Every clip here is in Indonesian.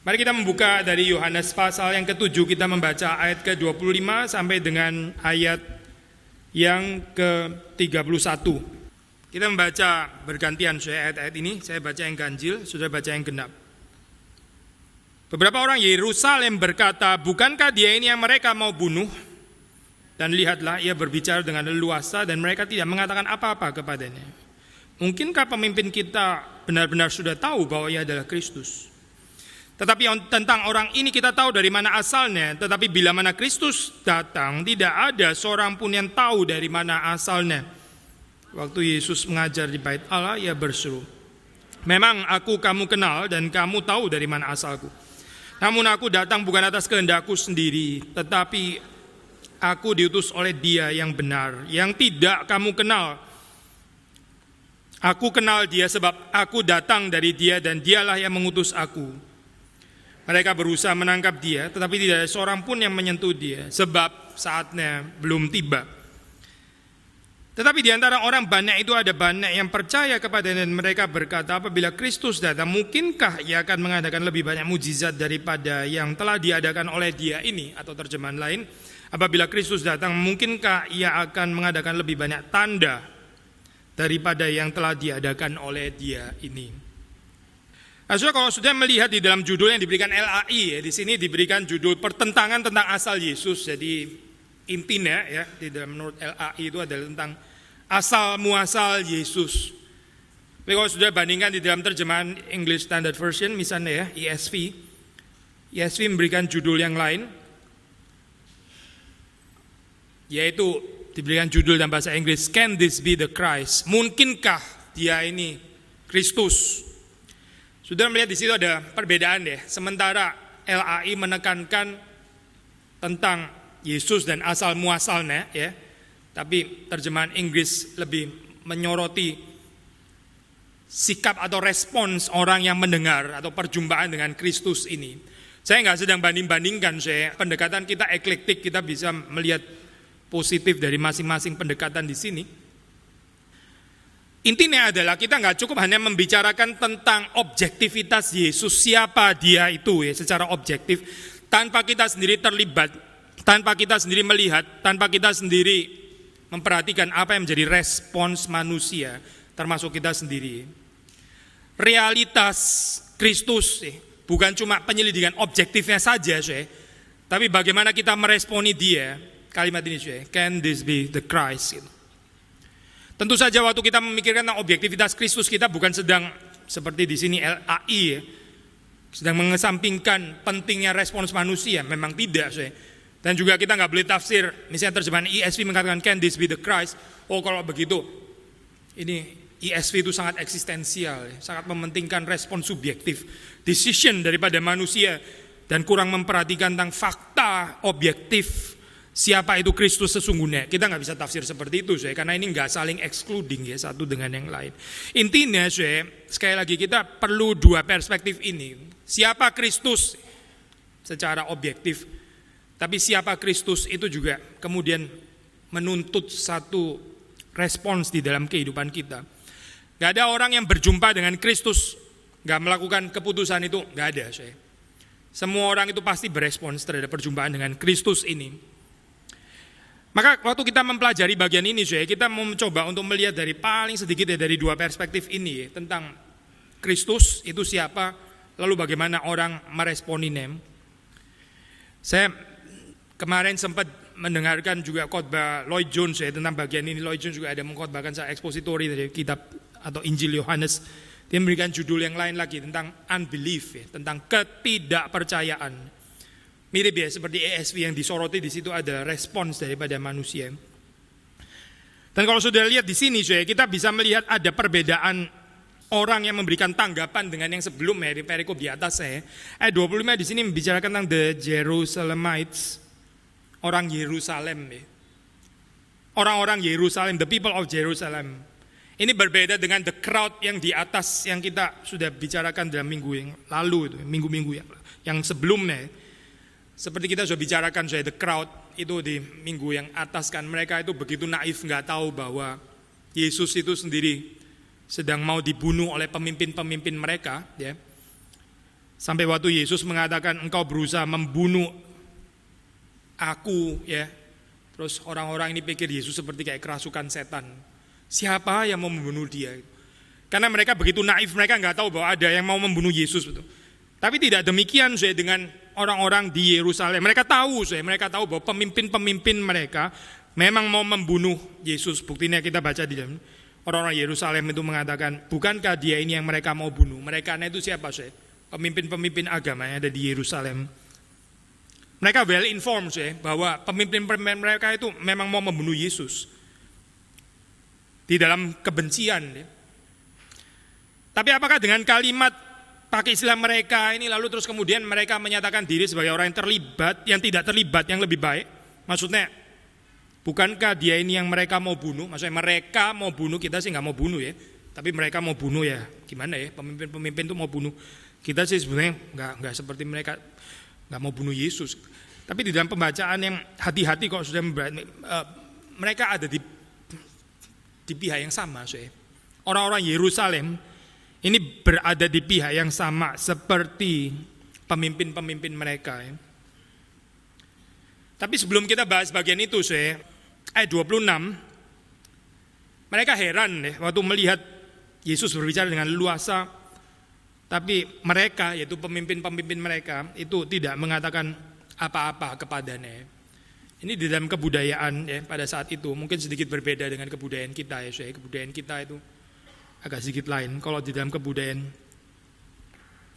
Mari kita membuka dari Yohanes pasal yang ke-7, kita membaca ayat ke-25 sampai dengan ayat yang ke-31. Kita membaca bergantian ayat-ayat ini, saya baca yang ganjil, saudara baca yang genap. Beberapa orang Yerusalem berkata, bukankah dia ini yang mereka mau bunuh? Dan lihatlah, ia berbicara dengan leluasa dan mereka tidak mengatakan apa-apa kepadanya. Mungkinkah pemimpin kita benar-benar sudah tahu bahwa ia adalah Kristus? Tetapi tentang orang ini kita tahu dari mana asalnya. Tetapi bila mana Kristus datang, tidak ada seorang pun yang tahu dari mana asalnya. Waktu Yesus mengajar di bait Allah, ia berseru, memang aku kamu kenal dan kamu tahu dari mana asalku. Namun aku datang bukan atas kehendakku sendiri, tetapi aku diutus oleh Dia yang benar, yang tidak kamu kenal. Aku kenal Dia sebab aku datang dari Dia dan Dialah yang mengutus aku. Mereka berusaha menangkap Dia, tetapi tidak ada seorang pun yang menyentuh Dia, sebab saatnya belum tiba. Tetapi di antara orang banyak itu ada banyak yang percaya kepadanya, dan mereka berkata, apabila Kristus datang, mungkinkah Ia akan mengadakan lebih banyak mujizat daripada yang telah diadakan oleh Dia ini? Atau terjemahan lain, apabila Kristus datang, mungkinkah Ia akan mengadakan lebih banyak tanda daripada yang telah diadakan oleh Dia ini? Nah, kalau sudah melihat di dalam judul yang diberikan LAI, di sini diberikan judul pertentangan tentang asal Yesus. Jadi intinya ya di dalam menurut LAI itu adalah tentang asal muasal Yesus. Tapi kalau sudah bandingkan di dalam terjemahan English Standard Version misalnya ya ESV memberikan judul yang lain, yaitu diberikan judul dalam bahasa Inggris, Can this be the Christ? Mungkinkah Dia ini Kristus? Sudah melihat di situ ada perbedaan ya. Sementara LAI menekankan tentang Yesus dan asal muasalnya ya. Tapi terjemahan Inggris lebih menyoroti sikap atau respons orang yang mendengar atau perjumpaan dengan Kristus ini. Saya nggak sedang banding-bandingkan, pendekatan kita eklektik, kita bisa melihat positif dari masing-masing pendekatan di sini. Intinya adalah kita nggak cukup hanya membicarakan tentang objektivitas Yesus, siapa Dia itu ya secara objektif, tanpa kita sendiri terlibat, tanpa kita sendiri melihat, tanpa kita sendiri memperhatikan apa yang menjadi respons manusia, termasuk kita sendiri. Realitas Kristus bukan cuma penyelidikan objektifnya saja, tapi bagaimana kita meresponi Dia. Kalimat ini, Can this be the Christ? Tentu saja waktu kita memikirkan tentang objektivitas Kristus, kita bukan sedang seperti di sini LAI sedang mengesampingkan pentingnya respons manusia, memang tidak. Dan juga kita nggak boleh tafsir, misalnya terjemahan ESV mengatakan Can this be the Christ? Oh kalau begitu, ini ESV itu sangat eksistensial, sangat mementingkan respons subjektif, decision daripada manusia, dan kurang memperhatikan tentang fakta objektif. Siapa itu Kristus sesungguhnya? Kita nggak bisa tafsir seperti itu, karena ini nggak saling excluding ya satu dengan yang lain. Intinya, sekali lagi kita perlu dua perspektif ini. Siapa Kristus secara objektif, tapi siapa Kristus itu juga kemudian menuntut satu respons di dalam kehidupan kita. Nggak ada orang yang berjumpa dengan Kristus nggak melakukan keputusan itu, nggak ada. Semua orang itu pasti berespons terhadap perjumpaan dengan Kristus ini. Maka waktu kita mempelajari bagian ini, kita mau mencoba untuk melihat dari paling sedikit dari dua perspektif ini tentang Kristus itu siapa, lalu bagaimana orang meresponinya. Saya kemarin sempat mendengarkan juga khotbah Lloyd Jones tentang bagian ini. Lloyd Jones juga ada mengkhotbahkan secara ekspositori dari kitab atau Injil Yohanes. Dia memberikan judul yang lain lagi tentang unbelief, tentang ketidakpercayaan. Mirip ya seperti ESV yang disoroti di situ ada respons daripada manusia. Dan kalau sudah lihat di sini, kita bisa melihat ada perbedaan orang yang memberikan tanggapan dengan yang sebelumnya di perikop di atas. Ayat 25 di sini membicarakan tentang the Jerusalemites, orang Yerusalem. Orang-orang Yerusalem, the people of Jerusalem. Ini berbeda dengan the crowd yang di atas yang kita sudah bicarakan dalam minggu yang lalu itu, minggu-minggu yang sebelumnya. Seperti kita sudah bicarakan, the crowd itu di minggu yang atas kan, mereka itu begitu naif, nggak tahu bahwa Yesus itu sendiri sedang mau dibunuh oleh pemimpin-pemimpin mereka. Ya. Sampai waktu Yesus mengatakan engkau berusaha membunuh aku ya. Terus orang-orang ini pikir Yesus seperti kayak kerasukan setan. Siapa yang mau membunuh dia? Karena mereka begitu naif, mereka nggak tahu bahwa ada yang mau membunuh Yesus. Betul. Tapi tidak demikian dengan orang-orang di Yerusalem. Mereka tahu bahwa pemimpin-pemimpin mereka memang mau membunuh Yesus. Buktinya kita baca di dalam orang-orang Yerusalem itu mengatakan, bukankah dia ini yang mereka mau bunuh? Mereka itu siapa? Pemimpin-pemimpin agama yang ada di Yerusalem. Mereka well informed bahwa pemimpin mereka itu memang mau membunuh Yesus di dalam kebencian. Tapi apakah dengan kalimat pakai istilah mereka ini lalu terus kemudian mereka menyatakan diri sebagai orang yang terlibat, yang tidak terlibat, yang lebih baik? Maksudnya, bukankah dia ini yang mereka mau bunuh? Maksudnya mereka mau bunuh, kita sih nggak mau bunuh ya. Tapi mereka mau bunuh ya, gimana ya? Pemimpin-pemimpin itu mau bunuh. Kita sih sebenarnya nggak seperti mereka, nggak mau bunuh Yesus. Tapi di dalam pembacaan yang hati-hati kok sudah mereka ada di pihak yang sama. Orang-orang Yerusalem ini berada di pihak yang sama seperti pemimpin-pemimpin mereka. Tapi sebelum kita bahas bagian itu, ayat 26, mereka heran waktu melihat Yesus berbicara dengan leluasa. Tapi mereka, yaitu pemimpin-pemimpin mereka, itu tidak mengatakan apa-apa kepadanya. Ini di dalam kebudayaan pada saat itu mungkin sedikit berbeda dengan kebudayaan kita Kebudayaan kita itu agak sedikit lain. Kalau di dalam kebudayaan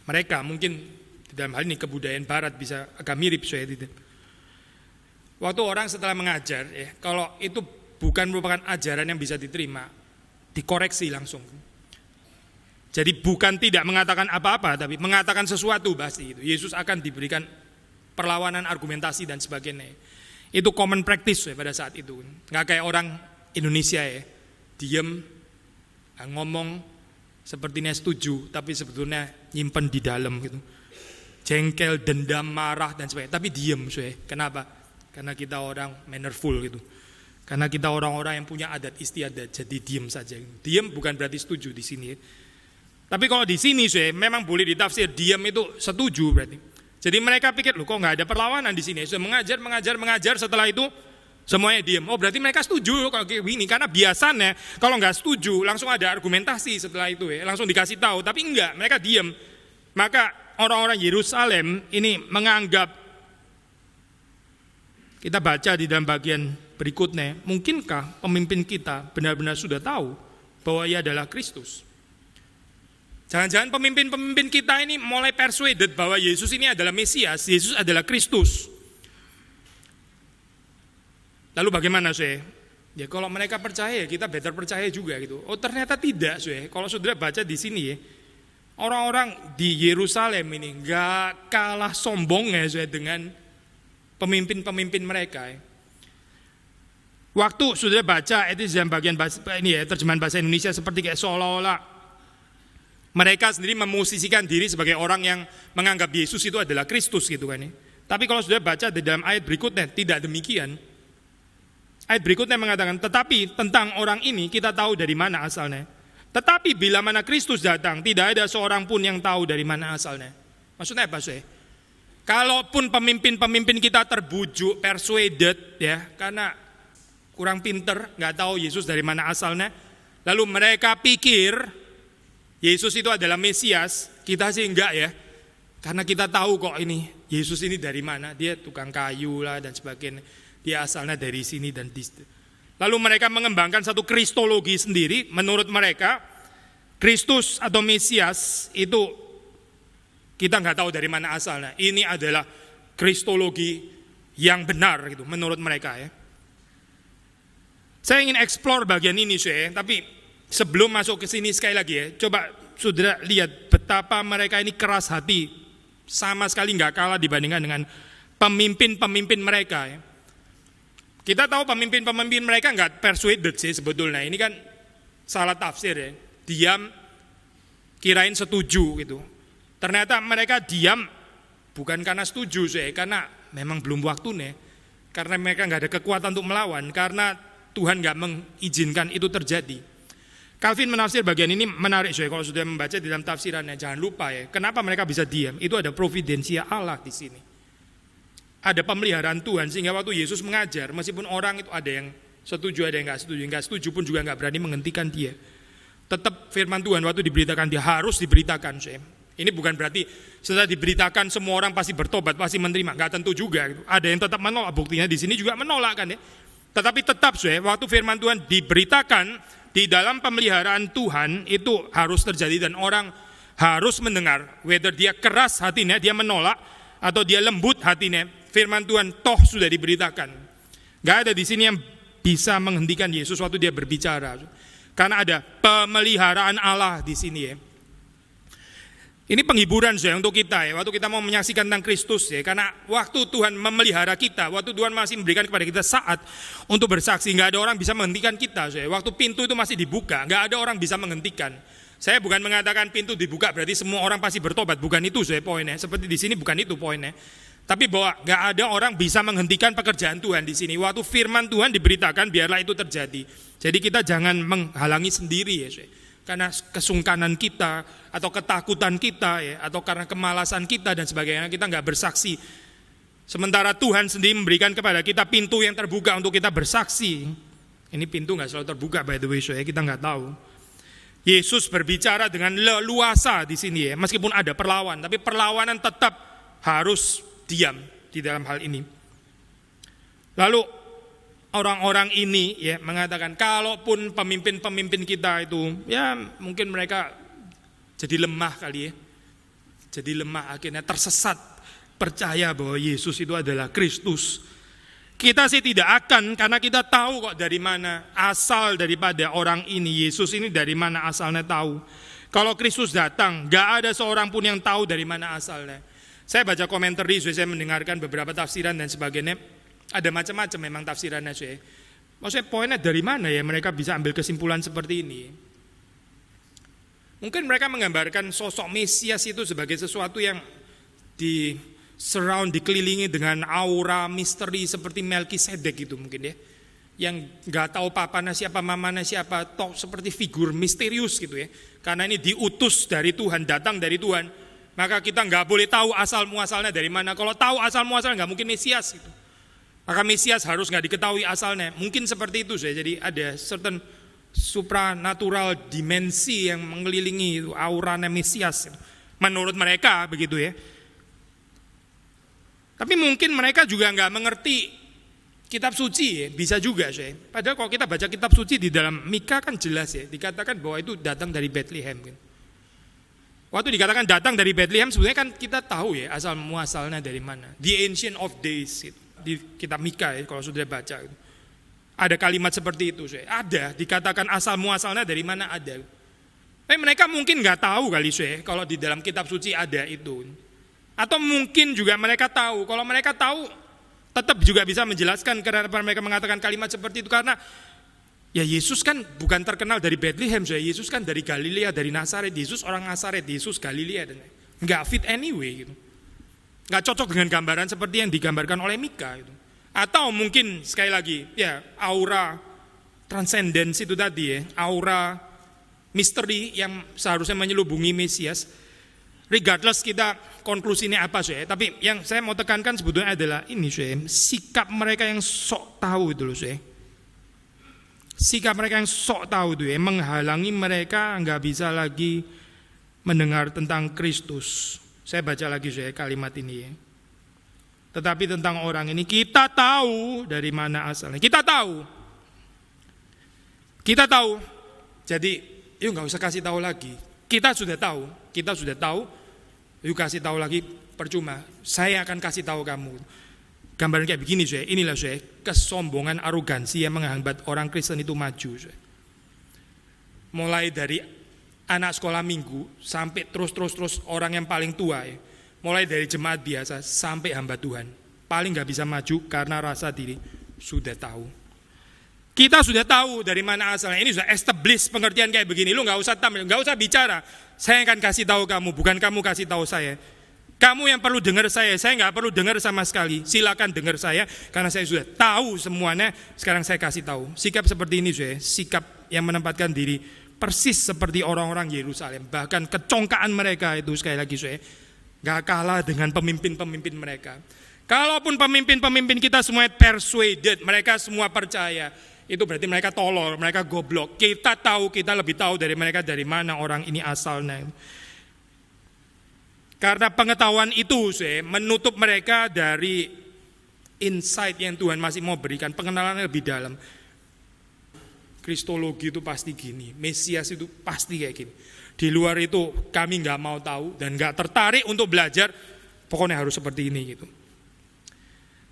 mereka, mungkin di dalam hal ini kebudayaan Barat bisa agak mirip Waktu orang setelah mengajar, kalau itu bukan merupakan ajaran yang bisa diterima, dikoreksi langsung. Jadi bukan tidak mengatakan apa-apa, tapi mengatakan sesuatu pasti itu. Yesus akan diberikan perlawanan argumentasi dan sebagainya. Itu common practice pada saat itu. Nggak kayak orang Indonesia diam, ngomong sepertinya setuju, tapi sebetulnya nyimpen di dalam gitu. Jengkel, dendam, marah dan sebagainya. Tapi diam, kenapa? Karena kita orang mannerful gitu. Karena kita orang-orang yang punya adat istiadat, jadi diam saja. Diam bukan berarti setuju di sini. Tapi kalau di sini memang boleh ditafsir diam itu setuju berarti. Jadi mereka pikir kok nggak ada perlawanan di sini. Mengajar. Setelah itu semuanya diam. Oh berarti mereka setuju kalau kayak gini. Karena biasanya kalau nggak setuju langsung ada argumentasi setelah itu langsung dikasih tahu. Tapi enggak, mereka diam. Maka orang-orang Yerusalem ini menganggap, kita baca di dalam bagian berikutnya, mungkinkah pemimpin kita benar-benar sudah tahu bahwa ia adalah Kristus? Jangan-jangan pemimpin-pemimpin kita ini mulai persuaded bahwa Yesus ini adalah Mesias, Yesus adalah Kristus. Lalu bagaimana Ya kalau mereka percaya, kita better percaya juga gitu. Oh ternyata tidak Kalau saudara baca di sini orang-orang di Yerusalem ini gak kalah sombongnya dengan pemimpin-pemimpin mereka. Waktu saudara baca itu dalam bagian ini terjemahan bahasa Indonesia seperti kayak seolah-olah mereka sendiri memosisikan diri sebagai orang yang menganggap Yesus itu adalah Kristus gitu kan. Tapi kalau sudah baca di dalam ayat berikutnya tidak demikian. Ayat berikutnya mengatakan, tetapi tentang orang ini kita tahu dari mana asalnya. Tetapi bila mana Kristus datang, tidak ada seorang pun yang tahu dari mana asalnya. Maksudnya apa Kalaupun pemimpin-pemimpin kita terbujuk, persuaded karena kurang pinter, nggak tahu Yesus dari mana asalnya, lalu mereka pikir Yesus itu adalah Mesias, kita sih enggak karena kita tahu kok ini Yesus ini dari mana, dia tukang kayu lah dan sebagainya, dia asalnya dari sini dan di situ. Lalu mereka mengembangkan satu kristologi sendiri. Menurut mereka Kristus atau Mesias itu kita nggak tahu dari mana asalnya. Ini adalah kristologi yang benar gitu menurut mereka Saya ingin explore bagian ini tapi sebelum masuk ke sini sekali lagi coba saudara lihat betapa mereka ini keras hati, sama sekali nggak kalah dibandingkan dengan pemimpin-pemimpin mereka Kita tahu pemimpin-pemimpin mereka nggak persuaded sebetulnya. Ini kan salah tafsir diam, kirain setuju gitu. Ternyata mereka diam bukan karena setuju karena memang belum waktunya. Karena mereka nggak ada kekuatan untuk melawan, karena Tuhan nggak mengizinkan itu terjadi. Calvin menafsir bagian ini menarik, kalau sudah membaca di dalam tafsirannya. Jangan lupa ya, kenapa mereka bisa diam? Itu ada providensia Allah di sini. Ada pemeliharaan Tuhan, sehingga waktu Yesus mengajar, meskipun orang itu ada yang setuju, ada yang nggak setuju pun juga nggak berani menghentikan dia. Tetap firman Tuhan waktu diberitakan, dia harus diberitakan. Ini bukan berarti setelah diberitakan semua orang pasti bertobat, pasti menerima. Nggak tentu juga. Ada yang tetap menolak, buktinya di sini juga menolak kan ya. Tetapi tetap waktu firman Tuhan diberitakan, di dalam pemeliharaan Tuhan itu harus terjadi dan orang harus mendengar. Whether dia keras hatinya, dia menolak, atau dia lembut hatinya, firman Tuhan toh sudah diberitakan. Gak ada di sini yang bisa menghentikan Yesus waktu dia berbicara, karena ada pemeliharaan Allah di sini ya. Ini penghiburan untuk kita ya, waktu kita mau menyaksikan tentang Kristus ya, karena waktu Tuhan memelihara kita, waktu Tuhan masih memberikan kepada kita saat untuk bersaksi, nggak ada orang bisa menghentikan kita. Waktu pintu itu masih dibuka, nggak ada orang bisa menghentikan. Saya bukan mengatakan pintu dibuka berarti semua orang pasti bertobat, bukan itu poinnya. Seperti di sini bukan itu poinnya. Tapi bahwa nggak ada orang bisa menghentikan pekerjaan Tuhan di sini. Waktu firman Tuhan diberitakan, biarlah itu terjadi. Jadi kita jangan menghalangi sendiri ya. Karena kesungkanan kita atau ketakutan kita ya, atau karena kemalasan kita dan sebagainya, kita nggak bersaksi. Sementara Tuhan sendiri memberikan kepada kita pintu yang terbuka untuk kita bersaksi. Ini pintu nggak selalu terbuka by the way, kita nggak tahu. Yesus berbicara dengan leluasa di sini ya, meskipun ada perlawanan, tapi perlawanan tetap harus diam di dalam hal ini. Lalu orang-orang ini ya mengatakan, kalaupun pemimpin-pemimpin kita itu ya mungkin mereka jadi lemah kali ya. Jadi lemah, akhirnya tersesat, percaya bahwa Yesus itu adalah Kristus. Kita sih tidak akan, karena kita tahu kok dari mana asal daripada orang ini. Yesus ini dari mana asalnya tahu. Kalau Kristus datang, gak ada seorang pun yang tahu dari mana asalnya. Saya baca komentar, saya mendengarkan beberapa tafsiran dan sebagainya. Ada macam-macam memang tafsirannya. Maksudnya poinnya dari mana ya mereka bisa ambil kesimpulan seperti ini? Mungkin mereka menggambarkan sosok Mesias itu sebagai sesuatu yang dikelilingi dengan aura misteri seperti Melkisedek itu mungkin ya. Yang gak tahu papanya siapa, mamanya siapa, toh seperti figur misterius gitu ya. Karena ini diutus dari Tuhan, datang dari Tuhan, maka kita gak boleh tahu asal muasalnya dari mana. Kalau tahu asal muasalnya gak mungkin Mesias gitu. Maka Mesias harus nggak diketahui asalnya. Mungkin seperti itu jadi ada certain supranatural dimensi yang mengelilingi auranya Mesias. Menurut mereka begitu ya. Tapi mungkin mereka juga nggak mengerti kitab suci ya, bisa juga Padahal kalau kita baca kitab suci di dalam Mika kan jelas ya, dikatakan bahwa itu datang dari Bethlehem. Waktu dikatakan datang dari Bethlehem, sebenarnya kan kita tahu ya asal muasalnya dari mana. The Ancient of Days gitu. Di kitab Mika ya, kalau sudah baca ada kalimat seperti itu ada, dikatakan asal muasalnya dari mana ada. Tapi mereka mungkin nggak tahu kali kalau di dalam kitab suci ada itu. Atau mungkin juga mereka tahu. Kalau mereka tahu tetap juga bisa menjelaskan kenapa mereka mengatakan kalimat seperti itu, karena ya Yesus kan bukan terkenal dari Bethlehem, Yesus kan dari Galilea, dari Nazaret. Yesus orang Nazaret, Yesus Galilea, nggak fit anyway gitu. Nggak cocok dengan gambaran seperti yang digambarkan oleh Mika itu. Atau mungkin sekali lagi ya aura transcendence itu tadi ya, aura misteri yang seharusnya menyelubungi Mesias. Regardless kita konklusinya apa tapi yang saya mau tekankan sebetulnya adalah ini sikap mereka yang sok tahu itu loh Sikap mereka yang sok tahu itu menghalangi mereka nggak bisa lagi mendengar tentang Kristus. Saya baca lagi kalimat ini ya. Tetapi tentang orang ini kita tahu dari mana asalnya. Kita tahu. Jadi yuk nggak usah kasih tahu lagi. Kita sudah tahu. Yuk kasih tahu lagi percuma. Saya akan kasih tahu kamu. Gambaran kayak begini inilah kesombongan, arogansi yang menghambat orang Kristen itu maju. Mulai dari anak sekolah minggu sampai terus orang yang paling tua ya. Mulai dari jemaat biasa sampai hamba Tuhan, paling gak bisa maju karena rasa diri sudah tahu. Kita sudah tahu dari mana asalnya. Ini sudah establish pengertian kayak begini. Lu gak usah bicara. Saya akan kasih tahu kamu, bukan kamu kasih tahu saya. Kamu yang perlu dengar saya gak perlu dengar sama sekali. Silakan dengar saya karena saya sudah tahu semuanya. Sekarang saya kasih tahu. Sikap seperti ini sikap yang menempatkan diri persis seperti orang-orang Yerusalem. Bahkan kecongkaan mereka itu sekali lagi gak kalah dengan pemimpin-pemimpin mereka. Kalaupun pemimpin-pemimpin kita semua persuaded, mereka semua percaya, itu berarti mereka tolol, mereka goblok. Kita lebih tahu dari mereka dari mana orang ini asalnya. Karena pengetahuan itu menutup mereka dari insight yang Tuhan masih mau berikan, pengenalan lebih dalam. Kristologi itu pasti gini, Mesias itu pasti kayak gini. Di luar itu kami gak mau tahu dan gak tertarik untuk belajar, pokoknya harus seperti ini gitu.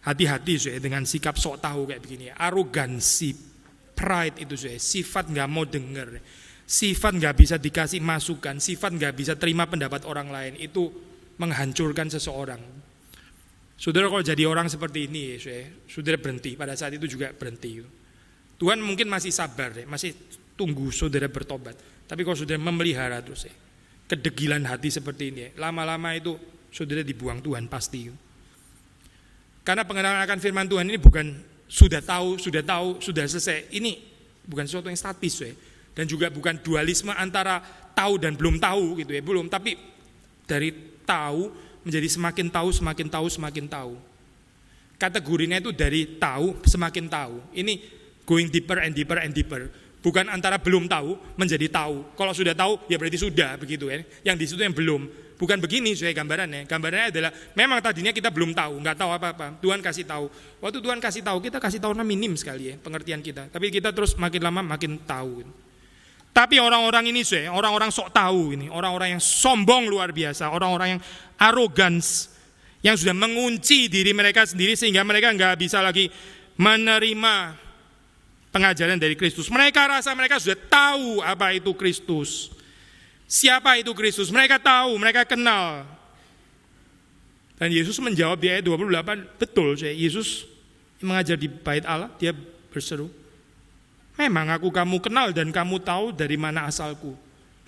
Hati-hati dengan sikap sok tahu kayak begini. Arogansi, pride itu sifat gak mau dengar, sifat gak bisa dikasih masukan, sifat gak bisa terima pendapat orang lain, itu menghancurkan seseorang. Saudara kalau jadi orang seperti ini, saudara berhenti, pada saat itu juga berhenti. Tuhan mungkin masih sabar, masih tunggu saudara bertobat. Tapi kalau saudara memelihara terus kedegilan hati seperti ini, lama-lama itu saudara dibuang Tuhan pasti. Karena pengenalan akan firman Tuhan ini bukan sudah tahu, sudah selesai. Ini bukan sesuatu yang statis, dan juga bukan dualisme antara tahu dan belum tahu gitu belum. Tapi dari tahu menjadi semakin tahu. Kategorinya itu dari tahu semakin tahu. Ini going deeper and deeper. Bukan antara belum tahu menjadi tahu. Kalau sudah tahu ya berarti sudah begitu Yang di situ yang belum. Bukan begini gambarannya. Gambarannya adalah memang tadinya kita belum tahu, nggak tahu apa-apa. Tuhan kasih tahu. Waktu Tuhan kasih tahu, kita kasih tahunya minim sekali pengertian kita. Tapi kita terus makin lama makin tahu. Tapi orang-orang ini orang-orang sok tahu ini, orang-orang yang sombong luar biasa, orang-orang yang arrogance, yang sudah mengunci diri mereka sendiri sehingga mereka nggak bisa lagi menerima pengajaran dari Kristus. Mereka rasa mereka sudah tahu apa itu Kristus. Siapa itu Kristus? Mereka tahu, mereka kenal. Dan Yesus menjawab di ayat 28, betul Yesus mengajar di bait Allah, dia berseru, memang aku kamu kenal dan kamu tahu dari mana asalku.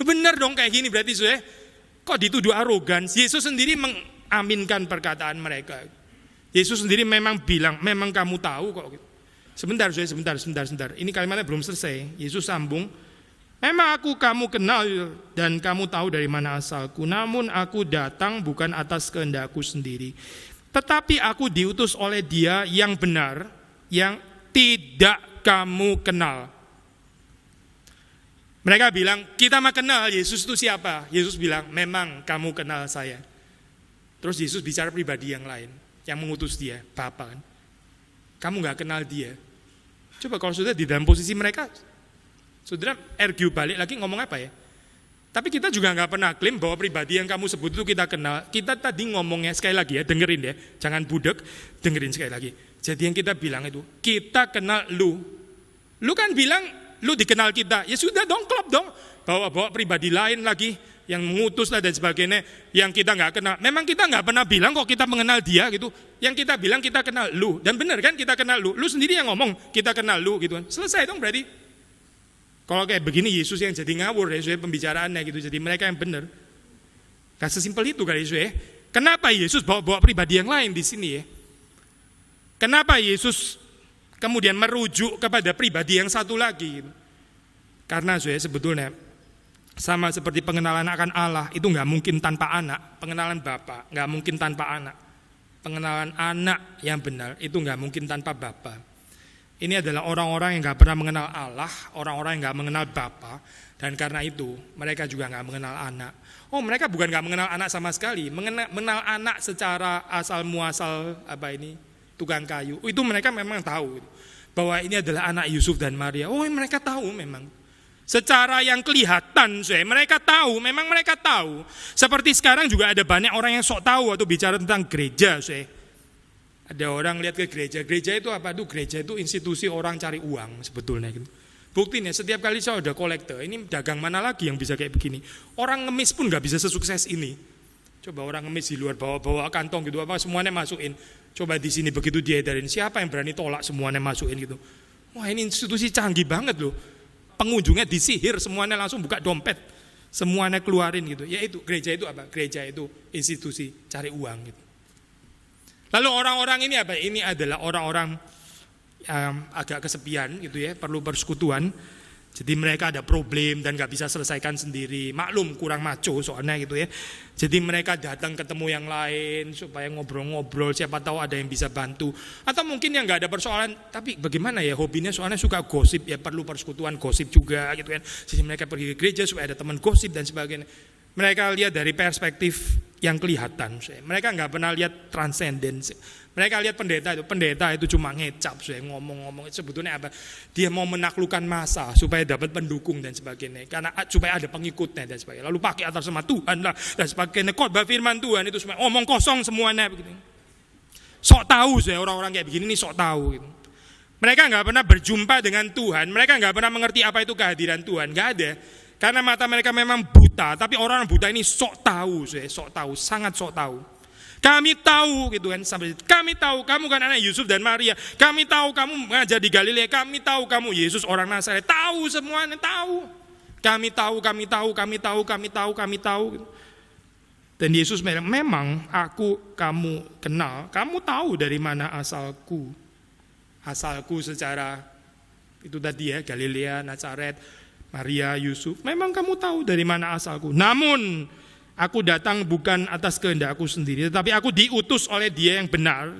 Benar dong kayak gini berarti kok dituduh arogan? Yesus sendiri mengaminkan perkataan mereka. Yesus sendiri memang bilang, memang kamu tahu kok. Sebentar. Ini kalimatnya belum selesai. Yesus sambung, memang aku kamu kenal dan kamu tahu dari mana asalku. Namun aku datang bukan atas kehendakku sendiri, tetapi aku diutus oleh Dia yang benar, yang tidak kamu kenal. Mereka bilang, kita mah kenal Yesus itu siapa? Yesus bilang, memang kamu kenal saya. Terus Yesus bicara pribadi yang lain, yang mengutus Dia, Bapa kan. Kamu gak kenal Dia. Coba kalau sudah di dalam posisi mereka, saudara argue balik lagi ngomong apa ya? Tapi kita juga gak pernah klaim bahwa pribadi yang kamu sebut itu kita kenal. Kita tadi ngomongnya sekali lagi dengerin jangan budek, dengerin sekali lagi. Jadi yang kita bilang itu, kita kenal lu. Lu kan bilang, lu dikenal kita. Ya sudah dong, klop dong. Bawa pribadi lain lagi, yang mengutus lah dan sebagainya, yang kita gak kenal. Memang kita gak pernah bilang kok kita mengenal dia gitu. Yang kita bilang kita kenal lu. Dan benar kan kita kenal lu. Lu sendiri yang ngomong kita kenal lu gitu kan. Selesai dong berarti. Kalau kayak begini Yesus yang jadi ngawur pembicaraannya gitu. Jadi mereka yang benar. Gak sesimpel itu kali Kenapa Yesus bawa pribadi yang lain di sini Kenapa Yesus kemudian merujuk kepada pribadi yang satu lagi? Karena sebetulnya sama seperti pengenalan akan Allah itu nggak mungkin tanpa anak. Pengenalan Bapa nggak mungkin tanpa anak. Pengenalan anak yang benar itu nggak mungkin tanpa Bapa. Ini adalah orang-orang yang nggak pernah mengenal Allah, orang-orang yang nggak mengenal Bapa, dan karena itu mereka juga nggak mengenal anak. Oh, mereka bukan nggak mengenal anak sama sekali, mengenal anak secara asal muasal tukang kayu. Itu mereka memang tahu bahwa ini adalah anak Yusuf dan Maria. Oh, mereka tahu memang. Secara yang kelihatan, mereka tahu, memang mereka tahu. Seperti sekarang juga ada banyak orang yang sok tahu waktu bicara tentang gereja, Ada orang lihat ke gereja itu apa? Gereja itu institusi orang cari uang sebetulnya gitu. Buktinya setiap kali saya udah kolektor, ini dagang mana lagi yang bisa kayak begini? Orang ngemis pun nggak bisa sesukses ini. Coba orang ngemis di luar bawa kantong gitu semuanya masukin. Coba di sini begitu diedarin, siapa yang berani tolak semuanya masukin gitu? Wah, ini institusi canggih banget loh. Pengunjungnya disihir, semuanya langsung buka dompet, semuanya keluarin gitu. Yaitu gereja itu apa? Gereja itu institusi cari uang gitu. Lalu orang-orang ini apa? Ini adalah orang-orang agak kesepian gitu perlu persekutuan. Jadi mereka ada problem dan gak bisa selesaikan sendiri. Maklum kurang maco soalnya gitu ya. Jadi mereka datang ketemu yang lain supaya ngobrol-ngobrol, siapa tahu ada yang bisa bantu. Atau mungkin yang gak ada persoalan, tapi bagaimana ya hobinya soalnya suka gosip ya, perlu persekutuan gosip juga gitu kan. Jadi mereka pergi ke gereja supaya ada teman gosip dan sebagainya. Mereka lihat dari perspektif yang kelihatan. Mereka gak pernah lihat transcendence. Mereka lihat pendeta itu cuma ngecap, ngomong-ngomong. Sebetulnya apa? Dia mau menaklukkan massa supaya dapat pendukung dan sebagainya. Karena supaya ada pengikutnya dan sebagainya. Lalu pakai atas nama Tuhan lah dan sebagainya. Khotbah firman Tuhan itu semua omong kosong semuanya begitu. Sok tahu orang-orang kayak begini nih sok tahu. Gitu. Mereka nggak pernah berjumpa dengan Tuhan. Mereka nggak pernah mengerti apa itu kehadiran Tuhan. Nggak ada. Karena mata mereka memang buta. Tapi orang buta ini sok tahu, sangat sok tahu. Kami tahu gitu kan, sampai kami tahu kamu kan anak Yusuf dan Maria. Kami tahu kamu mengajar di Galilea. Kami tahu kamu Yesus orang Nazaret. Tahu semuanya, tahu. Kami tahu. Dan Yesus memang aku kamu kenal. Kamu tahu dari mana asalku. Asalku secara itu tadi ya, Galilea, Nazaret, Maria, Yusuf. Memang kamu tahu dari mana asalku. Namun aku datang bukan atas kehendakku sendiri, tetapi aku diutus oleh Dia yang benar,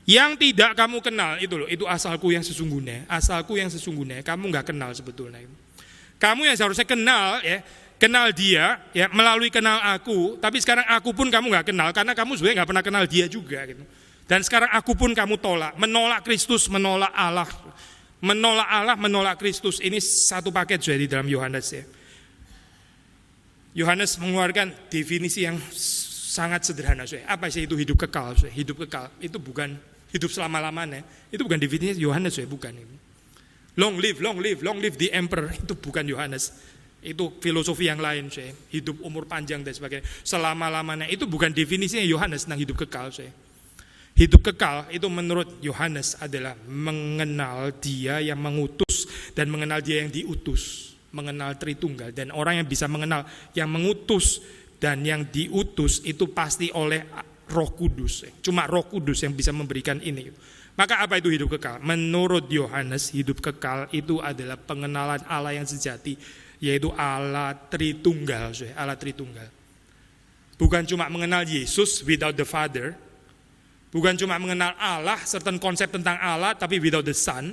yang tidak kamu kenal. Itu loh, itu asalku yang sesungguhnya. Asalku yang sesungguhnya, kamu nggak kenal sebetulnya. Kamu yang seharusnya kenal ya, kenal Dia ya melalui kenal aku. Tapi sekarang aku pun kamu nggak kenal karena kamu sebenarnya nggak pernah kenal Dia juga. Gitu. Dan sekarang aku pun kamu tolak, menolak Kristus, menolak Allah, menolak Kristus. Ini satu paket sudah di dalam Yohanes ya. Yohanes mengeluarkan definisi yang sangat sederhana. Apa sih itu hidup kekal? Hidup kekal itu bukan hidup selama-lamanya. Itu bukan definisi Yohanes, bukan. Long live the emperor. Itu bukan Yohanes. Itu filosofi yang lain. Hidup umur panjang dan sebagainya. Selama-lamanya itu bukan definisinya Yohanes tentang hidup kekal. Hidup kekal itu menurut Yohanes adalah mengenal Dia yang mengutus dan mengenal Dia yang diutus. Mengenal Tritunggal, dan orang yang bisa mengenal yang mengutus dan yang diutus itu pasti oleh Roh Kudus. Cuma Roh Kudus yang bisa memberikan ini. Maka apa itu hidup kekal? Menurut Yohanes, hidup kekal itu adalah pengenalan Allah yang sejati, yaitu Allah Tritunggal. Allah Tritunggal. Bukan cuma mengenal Yesus without the Father, bukan cuma mengenal Allah, certain konsep tentang Allah tapi without the Son,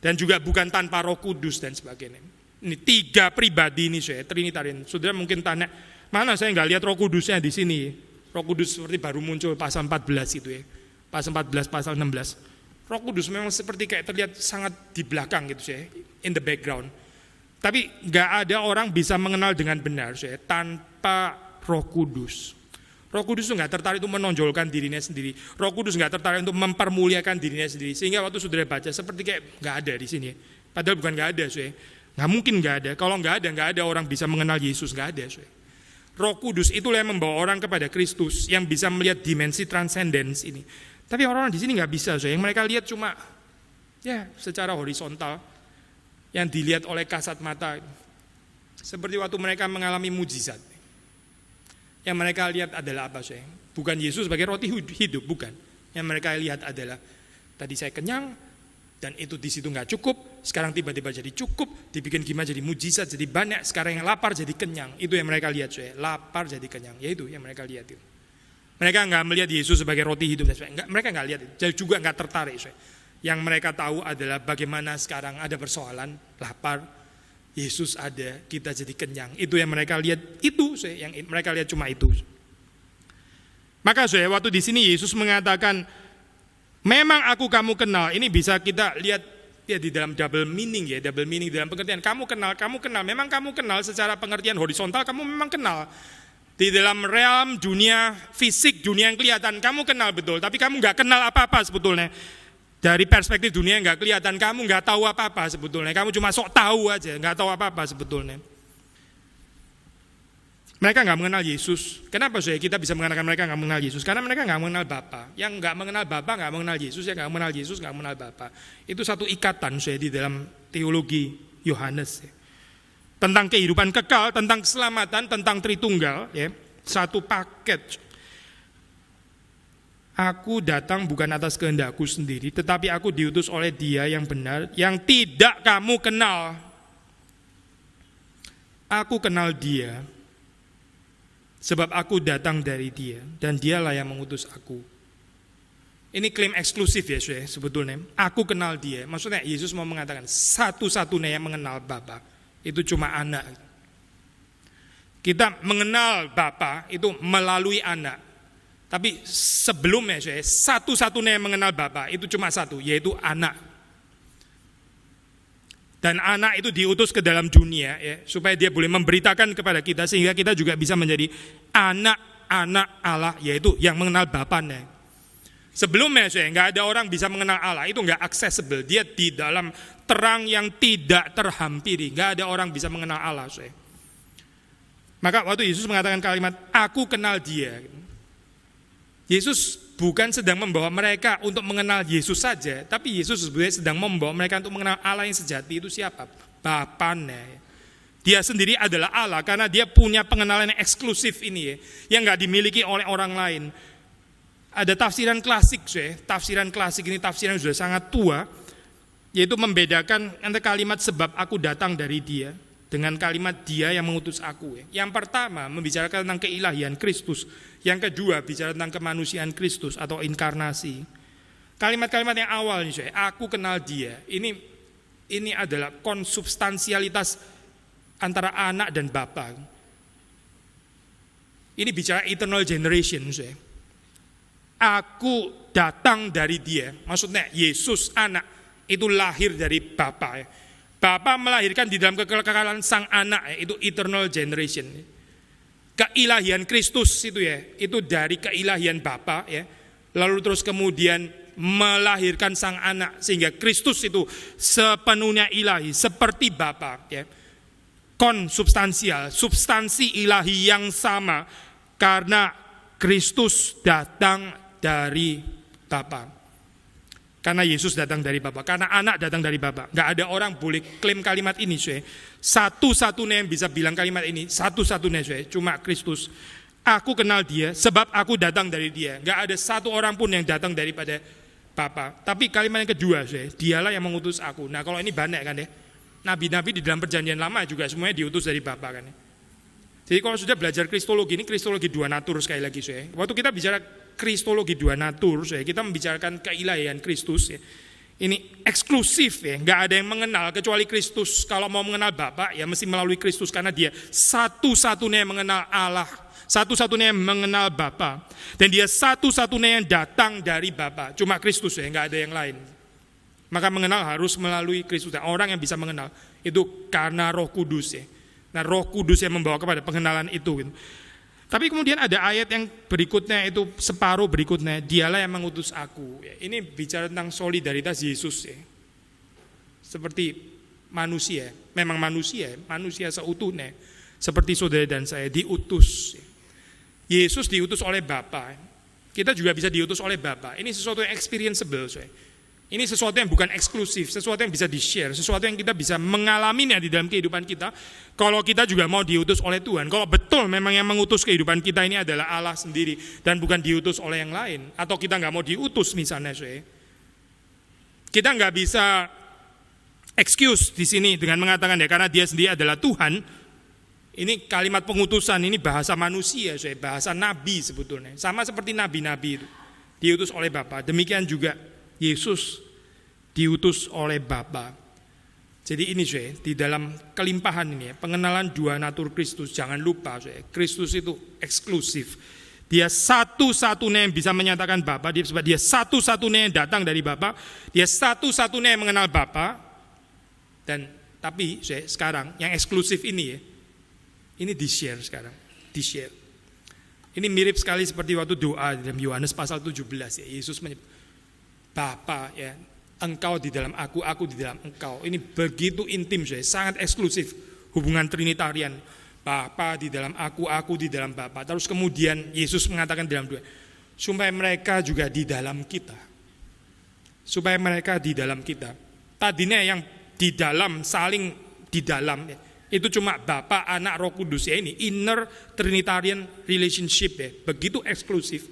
dan juga bukan tanpa Roh Kudus dan sebagainya. Ini tiga pribadi ini Trinitarian. Saudara mungkin tanya, mana saya nggak lihat Roh Kudusnya di sini? Roh Kudus seperti baru muncul pasal 14 itu ya. Pasal 14, pasal 16. Roh Kudus memang seperti kayak terlihat sangat di belakang gitu in the background. Tapi nggak ada orang bisa mengenal dengan benar tanpa Roh Kudus. Roh Kudus itu nggak tertarik untuk menonjolkan dirinya sendiri. Roh Kudus nggak tertarik untuk mempermuliakan dirinya sendiri. Sehingga waktu saudara baca seperti kayak nggak ada di sini. Padahal bukan nggak ada nggak mungkin nggak ada. Kalau nggak ada orang bisa mengenal Yesus, nggak ada. Roh Kudus itulah yang membawa orang kepada Kristus, yang bisa melihat dimensi transcendence ini. Tapi orang-orang di sini nggak bisa. Yang mereka lihat cuma ya secara horizontal, yang dilihat oleh kasat mata. Seperti waktu mereka mengalami mujizat. Yang mereka lihat adalah apa? Bukan Yesus sebagai roti hidup, bukan. Yang mereka lihat adalah tadi saya kenyang, dan itu di situ nggak cukup, sekarang tiba-tiba jadi cukup, dibikin gimana jadi mujizat, jadi banyak, sekarang yang lapar jadi kenyang. Itu yang mereka lihat, lapar jadi kenyang. Ya itu yang mereka lihat itu. Mereka nggak melihat Yesus sebagai roti hidup, mereka nggak lihat, juga nggak tertarik. Yang mereka tahu adalah bagaimana sekarang ada persoalan, lapar, Yesus ada, kita jadi kenyang. Itu yang mereka lihat, itu yang mereka lihat cuma itu. Maka waktu di sini Yesus mengatakan, memang aku kamu kenal. Ini bisa kita lihat ya di dalam double meaning dalam pengertian. Kamu kenal. Memang kamu kenal secara pengertian horizontal, kamu memang kenal. Di dalam realm dunia fisik, dunia yang kelihatan, kamu kenal betul. Tapi kamu nggak kenal apa-apa sebetulnya. Dari perspektif dunia nggak kelihatan, kamu nggak tahu apa-apa sebetulnya. Kamu cuma sok tahu aja, nggak tahu apa-apa sebetulnya. Mereka nggak mengenal Yesus. Kenapa kita bisa mengatakan mereka nggak mengenal Yesus? Karena mereka nggak mengenal Bapa. Yang nggak mengenal Bapa nggak mengenal Yesus. Yang nggak mengenal Yesus nggak mengenal Bapa. Itu satu ikatan di dalam teologi Yohanes. Tentang kehidupan kekal, tentang keselamatan, tentang Tritunggal. Satu paket. Aku datang bukan atas kehendakku sendiri, tetapi aku diutus oleh Dia yang benar, yang tidak kamu kenal. Aku kenal Dia, sebab aku datang dari Dia, dan Dialah yang mengutus aku. Ini klaim eksklusif ya sebetulnya. Aku kenal Dia. Maksudnya Yesus mau mengatakan satu-satunya yang mengenal Bapa itu cuma anak. Kita mengenal Bapa itu melalui anak. Tapi sebelumnya satu-satunya yang mengenal Bapa itu cuma satu, yaitu anak. Dan anak itu diutus ke dalam dunia ya, supaya dia boleh memberitakan kepada kita sehingga kita juga bisa menjadi anak-anak Allah, yaitu yang mengenal Bapanya. Sebelumnya nggak ada orang bisa mengenal Allah, itu nggak accessible. Dia di dalam terang yang tidak terhampiri, nggak ada orang bisa mengenal Allah. Maka waktu Yesus mengatakan kalimat, aku kenal Dia, Yesus bukan sedang membawa mereka untuk mengenal Yesus saja, tapi Yesus sebenarnya sedang membawa mereka untuk mengenal Allah yang sejati itu siapa? Bapanya. Dia sendiri adalah Allah karena dia punya pengenalan yang eksklusif ini ya, yang nggak dimiliki oleh orang lain. Ada tafsiran klasik, tafsiran klasik ini tafsiran yang sudah sangat tua, yaitu membedakan antara kalimat sebab aku datang dari Dia dengan kalimat Dia yang mengutus aku. Yang pertama membicarakan tentang keilahian Kristus, yang kedua bicara tentang kemanusiaan Kristus atau inkarnasi. Kalimat-kalimat yang awal ini, aku kenal Dia, ini adalah konsubstansialitas antara anak dan Bapa. Ini bicara eternal generation. Aku datang dari Dia, maksudnya Yesus anak itu lahir dari Bapa. Bapa melahirkan di dalam kekekalan sang anak, itu eternal generation. Keilahian Kristus itu itu dari keilahian Bapa ya. Lalu terus kemudian melahirkan sang anak sehingga Kristus itu sepenuhnya ilahi seperti Bapa ya. Konsubstansial, substansi ilahi yang sama karena Kristus datang dari Bapa. Karena Yesus datang dari Bapa, karena anak datang dari Bapa. Gak ada orang boleh klaim kalimat ini, satu-satunya yang bisa bilang kalimat ini, satu-satunya, cuma Kristus. Aku kenal Dia, sebab aku datang dari Dia. Gak ada satu orang pun yang datang daripada Bapa. Tapi kalimat yang kedua, Dialah yang mengutus aku. Nah kalau ini banyak kan ya, nabi-nabi di dalam perjanjian lama juga semuanya diutus dari Bapa kan ya. Jadi kalau sudah belajar kristologi, ini kristologi dua natur sekali lagi. Waktu kita bicara kristologi dua natur, kita membicarakan keilahian Kristus. Ini eksklusif ya, nggak ada yang mengenal kecuali Kristus. Kalau mau mengenal Bapa ya mesti melalui Kristus karena Dia satu-satunya yang mengenal Allah, satu-satunya yang mengenal Bapa, dan Dia satu-satunya yang datang dari Bapa. Cuma Kristus ya, nggak ada yang lain. Maka mengenal harus melalui Kristus. Orang yang bisa mengenal itu karena Roh Kudus ya. Nah Roh Kudus yang membawa kepada pengenalan itu gitu. Tapi kemudian ada ayat yang berikutnya itu separuh berikutnya, Dialah yang mengutus aku. Ini bicara tentang solidaritas Yesus ya. Seperti manusia, memang manusia seutuhnya. Seperti saudara dan saya diutus. Yesus diutus oleh Bapa. Kita juga bisa diutus oleh Bapa. Ini sesuatu yang experienceable. Ini sesuatu yang bukan eksklusif, sesuatu yang bisa di-share, sesuatu yang kita bisa mengalaminya di dalam kehidupan kita. Kalau kita juga mau diutus oleh Tuhan, kalau betul memang yang mengutus kehidupan kita ini adalah Allah sendiri dan bukan diutus oleh yang lain, atau kita nggak mau diutus misalnya, kita nggak bisa excuse di sini dengan mengatakan ya karena Dia sendiri adalah Tuhan. Ini kalimat pengutusan, ini bahasa manusia, bahasa nabi sebetulnya, sama seperti nabi-nabi itu diutus oleh Bapa. Demikian juga Yesus diutus oleh Bapa. Jadi ini di dalam kelimpahan ini pengenalan dua natur Kristus, jangan lupa Kristus itu eksklusif. Dia satu-satunya yang bisa menyatakan Bapa, sebab Dia satu-satunya yang datang dari Bapa, Dia satu-satunya yang mengenal Bapa. Dan tapi sekarang yang eksklusif ini ini di-share sekarang, di-share. Ini mirip sekali seperti waktu doa dalam Yohanes pasal 17 Yesus menyebut Bapa Engkau di dalam aku di dalam Engkau. Ini begitu intim, sangat eksklusif hubungan trinitarian. Bapa di dalam aku di dalam Bapa. Terus kemudian Yesus mengatakan dalam doa, supaya mereka juga di dalam kita. Supaya mereka di dalam kita. Tadinya yang di dalam, saling di dalam, itu cuma Bapa, Anak, Roh Kudus. Ini inner trinitarian relationship begitu eksklusif.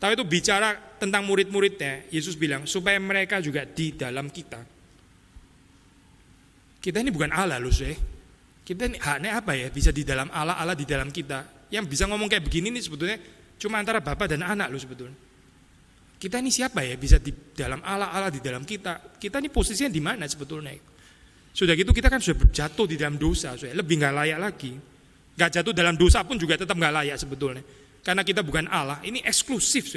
Tapi itu bicara tentang murid-muridnya, Yesus bilang supaya mereka juga di dalam kita. Kita ini bukan Allah loh, kita ini haknya apa ya bisa di dalam Allah, Allah di dalam kita. Yang bisa ngomong kayak begini nih sebetulnya cuma antara Bapa dan Anak loh sebetulnya. Kita ini siapa ya bisa di dalam Allah, Allah di dalam kita. Kita ini posisinya di mana sebetulnya? Sudah gitu kita kan sudah jatuh di dalam dosa, lebih nggak layak lagi. Nggak jatuh dalam dosa pun juga tetap nggak layak sebetulnya. Karena kita bukan Allah, ini eksklusif.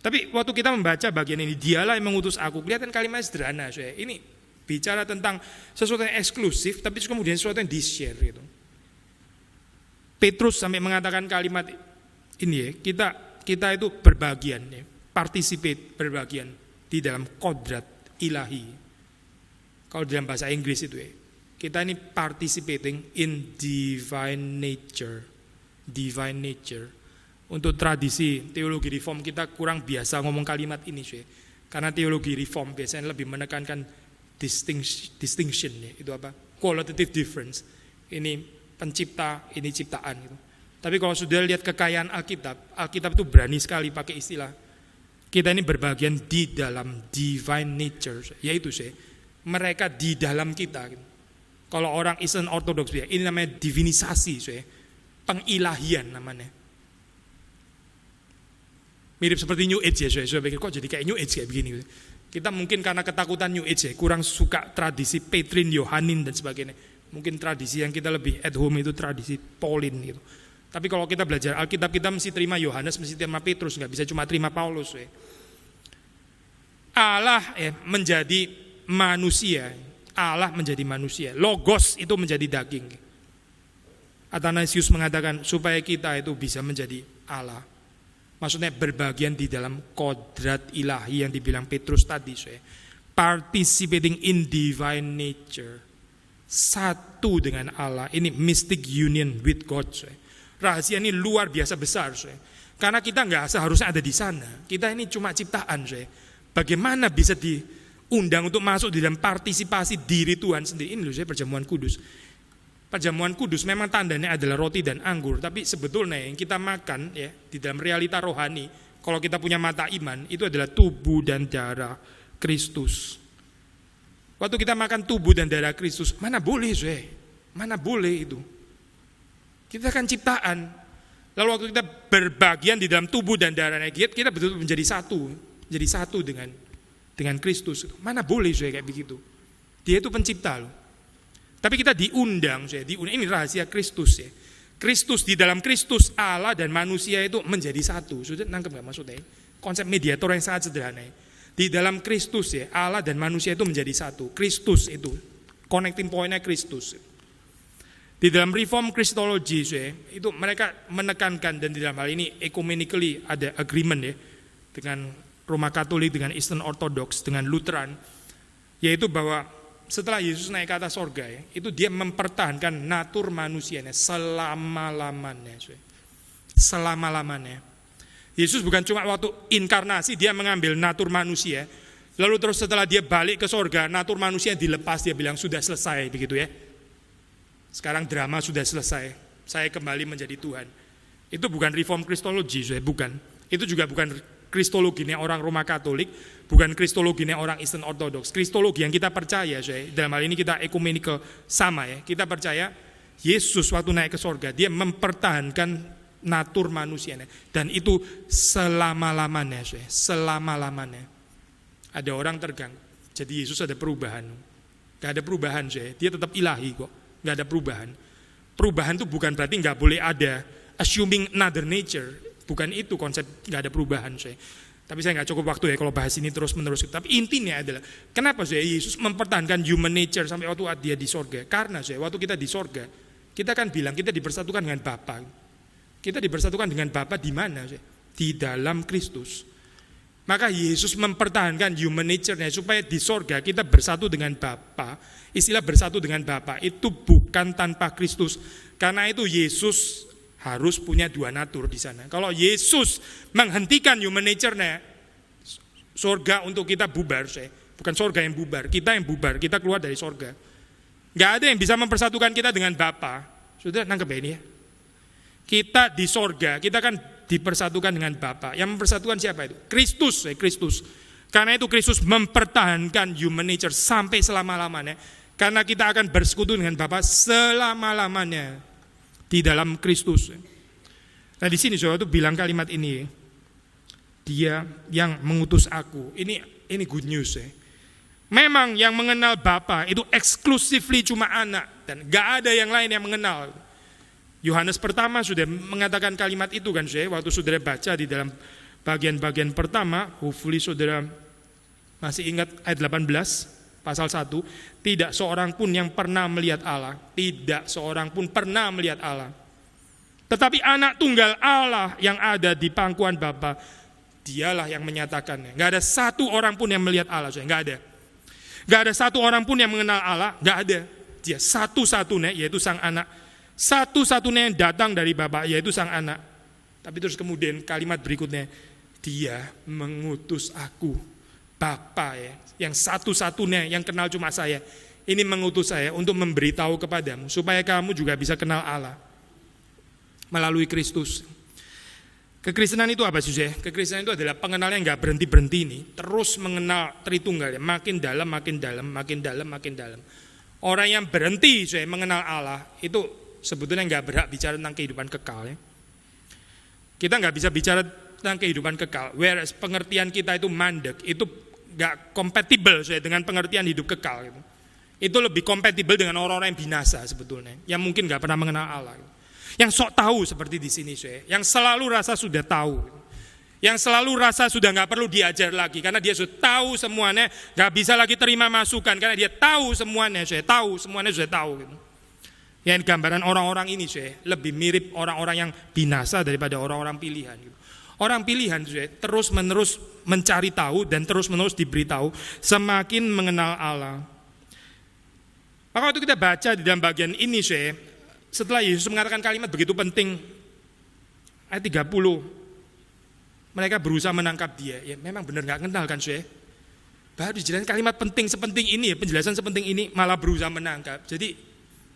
Tapi waktu kita membaca bagian ini, dialah yang mengutus aku, kelihatan kalimatnya sederhana. Ini bicara tentang sesuatu yang eksklusif, tapi kemudian sesuatu yang di-share gitu. Petrus sampai mengatakan kalimat ini ya, kita itu berbagian ya, participate, berbagian di dalam kodrat ilahi. Kalau dalam bahasa Inggris itu ya, kita ini participating in divine nature. Divine nature. Untuk tradisi teologi reform kita kurang biasa ngomong kalimat ini sih. Karena teologi reform biasanya lebih menekankan distinction ya, itu apa? Qualitative difference. Ini pencipta, ini ciptaan gitu. Tapi kalau sudah lihat kekayaan Alkitab itu berani sekali pakai istilah kita ini berbagian di dalam divine nature, yaitu sih mereka di dalam kita. Gitu. Kalau orang Eastern Orthodox ya, ini namanya divinisasi, sih, pengilahian namanya. Mirip seperti New Age ya, saya pikir kok jadi kayak New Age kayak begini. Kita mungkin karena ketakutan New Age ya, kurang suka tradisi Petrin, Yohanin dan sebagainya. Mungkin tradisi yang kita lebih at home itu tradisi Paulin gitu. Tapi kalau kita belajar Alkitab kita mesti terima Yohanes, mesti terima Petrus, nggak bisa cuma terima Paulus. Ya. Allah menjadi manusia, Allah menjadi manusia. Logos itu menjadi daging. Athanasius mengatakan supaya kita itu bisa menjadi Allah. Maksudnya berbagian di dalam kodrat ilahi yang dibilang Petrus tadi. Participating in divine nature. Satu dengan Allah. Ini mystic union with God. Rahasia ini luar biasa besar. Karena kita nggak seharusnya ada di sana. Kita ini cuma ciptaan. Bagaimana bisa diundang untuk masuk di dalam partisipasi diri Tuhan sendiri. Ini loh perjamuan kudus. Perjamuan kudus memang tandanya adalah roti dan anggur. Tapi sebetulnya yang kita makan ya di dalam realita rohani, kalau kita punya mata iman, itu adalah tubuh dan darah Kristus. Waktu kita makan tubuh dan darah Kristus, mana boleh mana boleh itu. Kita kan ciptaan. Lalu waktu kita berbagian di dalam tubuh dan darahnya, kita betul-betul menjadi satu dengan Kristus. Mana boleh kayak begitu. Dia itu pencipta loh. Tapi kita diundang, ini rahasia Kristus ya. Kristus, di dalam Kristus Allah dan manusia itu menjadi satu. Sudah nangkep gak maksudnya? Konsep mediator yang sangat sederhana ya. Di dalam Kristus ya, Allah dan manusia itu menjadi satu. Kristus itu, connecting point-nya Kristus. Di dalam Reform Christology ya, itu mereka menekankan dan di dalam hal ini ecumenically ada agreement ya dengan Roma Katolik, dengan Eastern Orthodox, dengan Lutheran, yaitu bahwa setelah Yesus naik ke atas sorga ya, itu dia mempertahankan natur manusianya selama-lamanya. Selama-lamanya. Yesus bukan cuma waktu inkarnasi dia mengambil natur manusia, lalu terus setelah dia balik ke sorga, natur manusia dilepas, dia bilang sudah selesai begitu ya. Sekarang drama sudah selesai, saya kembali menjadi Tuhan. Itu bukan Reform Christology, bukan. Itu juga bukan kristologinya orang Roma Katolik, bukan kristologinya orang Eastern Orthodox. Kristologi yang kita percaya, dalam hal ini kita ekumenikal sama ya. Kita percaya Yesus waktu naik ke sorga, dia mempertahankan natur manusianya. Dan itu selama-lamanya, selama-lamanya. Ada orang terganggu. Jadi Yesus ada perubahan. Gak ada perubahan, dia tetap ilahi kok. Gak ada perubahan. Perubahan itu bukan berarti gak boleh ada assuming another nature. Bukan itu konsep gak ada perubahan. Tapi saya gak cukup waktu ya kalau bahas ini terus-menerus. Tapi intinya adalah kenapa Yesus mempertahankan human nature sampai waktu dia di sorga. Karena waktu kita di sorga, kita kan bilang kita dipersatukan dengan Bapa. Kita dipersatukan dengan Bapa di mana? Di dalam Kristus. Maka Yesus mempertahankan human nature-nya supaya di sorga kita bersatu dengan Bapa. Istilah bersatu dengan Bapa itu bukan tanpa Kristus. Karena itu Yesus harus punya dua natur di sana. Kalau Yesus menghentikan human nature-nya, sorga untuk kita bubar, bukan sorga yang bubar, kita yang bubar, kita keluar dari sorga. Gak ada yang bisa mempersatukan kita dengan Bapa. Sudah nangkep ini ya? Kita di sorga, kita kan dipersatukan dengan Bapa. Yang mempersatukan siapa itu? Kristus, Kristus. Karena itu Kristus mempertahankan human nature sampai selama-lamanya. Karena kita akan bersekutu dengan Bapa selama-lamanya di dalam Kristus. Nah di sini saudara itu bilang kalimat ini, Dia yang mengutus aku. Ini good news ya. Memang yang mengenal Bapa itu exclusively cuma anak dan gak ada yang lain yang mengenal. Yohanes pertama sudah mengatakan kalimat itu kan saya waktu saudara baca di dalam bagian-bagian pertama, hopefully saudara masih ingat ayat 18 pasal 1, tidak seorang pun yang pernah melihat Allah, tidak seorang pun pernah melihat Allah. Tetapi anak tunggal Allah yang ada di pangkuan Bapa, dialah yang menyatakannya. Gak ada satu orang pun yang melihat Allah, saya gak ada. Gak ada satu orang pun yang mengenal Allah, gak ada. Dia satu-satunya yaitu sang anak. Satu-satunya yang datang dari Bapa yaitu sang anak. Tapi terus kemudian kalimat berikutnya, Dia mengutus aku. Bapa ya, yang satu-satunya yang kenal cuma saya. Ini mengutus saya untuk memberitahu kepadamu supaya kamu juga bisa kenal Allah melalui Kristus. Kekristenan itu apa sih? Kekristenan itu adalah pengenalan yang gak berhenti-berhenti ini. Terus mengenal Tritunggal ya. Makin dalam, makin dalam, makin dalam, makin dalam. Orang yang berhenti mengenal Allah itu sebetulnya gak berhak bicara tentang kehidupan kekal ya. Kita gak bisa bicara tentang kehidupan kekal. Whereas pengertian kita itu mandek, itu gak kompatibel dengan pengertian hidup kekal gitu. Itu lebih kompatibel dengan orang-orang yang binasa sebetulnya. Yang mungkin gak pernah mengenal Allah gitu. Yang sok tahu seperti di sini, yang selalu rasa sudah tahu, yang selalu rasa sudah nggak perlu diajar lagi karena dia sudah tahu semuanya, nggak bisa lagi terima masukan karena dia tahu semuanya, semuanya sudah tahu. Gitu. Yang gambaran orang-orang ini, lebih mirip orang-orang yang binasa daripada orang-orang pilihan. Gitu. Orang pilihan, terus-menerus mencari tahu dan terus-menerus diberitahu, semakin mengenal Allah. Maka waktu kita baca di dalam bagian ini, setelah Yesus mengatakan kalimat begitu penting, ayat 30, mereka berusaha menangkap dia. Ya memang benar gak kenal kan baru dijelaskan kalimat penting sepenting ini, penjelasan sepenting ini malah berusaha menangkap. Jadi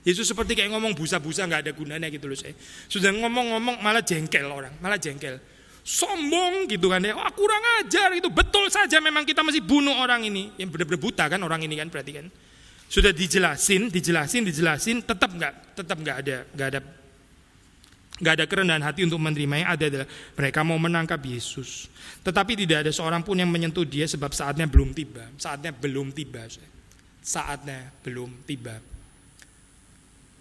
Yesus seperti kayak ngomong busa-busa gak ada gunanya gitu loh. Sudah ngomong-ngomong malah jengkel orang, malah jengkel. Sombong gitu kan ya, kurang ajar itu, betul saja memang kita masih bunuh orang ini. Yang benar-benar buta kan orang ini kan berarti kan. Sudah dijelasin, tetap nggak ada kerendahan hati untuk menerimanya. Ada adalah mereka mau menangkap Yesus, tetapi tidak ada seorang pun yang menyentuh dia sebab saatnya belum tiba. Saatnya belum tiba.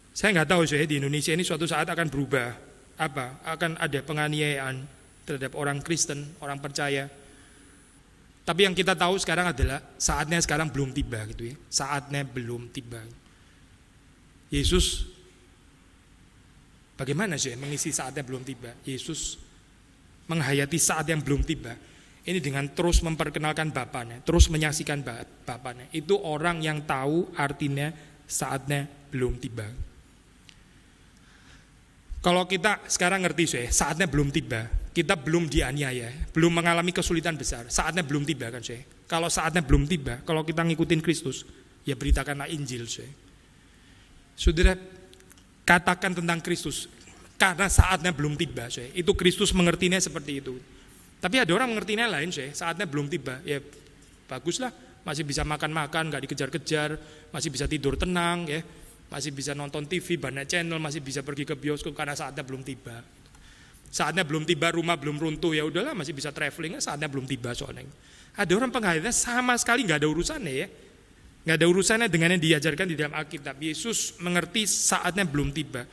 Saya nggak tahu di Indonesia ini suatu saat akan berubah apa? Akan ada penganiayaan terhadap orang Kristen, orang percaya. Tapi yang kita tahu sekarang adalah saatnya sekarang belum tiba gitu ya. Saatnya belum tiba. Yesus bagaimana mengisi saatnya belum tiba? Yesus menghayati saat yang belum tiba. Ini dengan terus memperkenalkan Bapaknya, terus menyaksikan Bapaknya. Itu orang yang tahu artinya saatnya belum tiba. Kalau kita sekarang ngerti saatnya belum tiba, kita belum dianiaya, belum mengalami kesulitan besar, saatnya belum tiba kan Kalau saatnya belum tiba, kalau kita ngikutin Kristus, ya beritakanlah Injil Saudara, katakan tentang Kristus, karena saatnya belum tiba Itu Kristus mengertinya seperti itu. Tapi ada orang mengertinya lain saatnya belum tiba, ya baguslah, masih bisa makan-makan, gak dikejar-kejar, masih bisa tidur tenang ya. Masih bisa nonton TV, banyak channel, masih bisa pergi ke bioskop karena saatnya belum tiba. Saatnya belum tiba, rumah belum runtuh, ya udahlah masih bisa traveling, saatnya belum tiba soalnya. Ada orang penghayatnya sama sekali nggak ada urusannya ya, nggak ada urusannya dengan yang diajarkan di dalam Alkitab. Yesus mengerti saatnya belum tiba.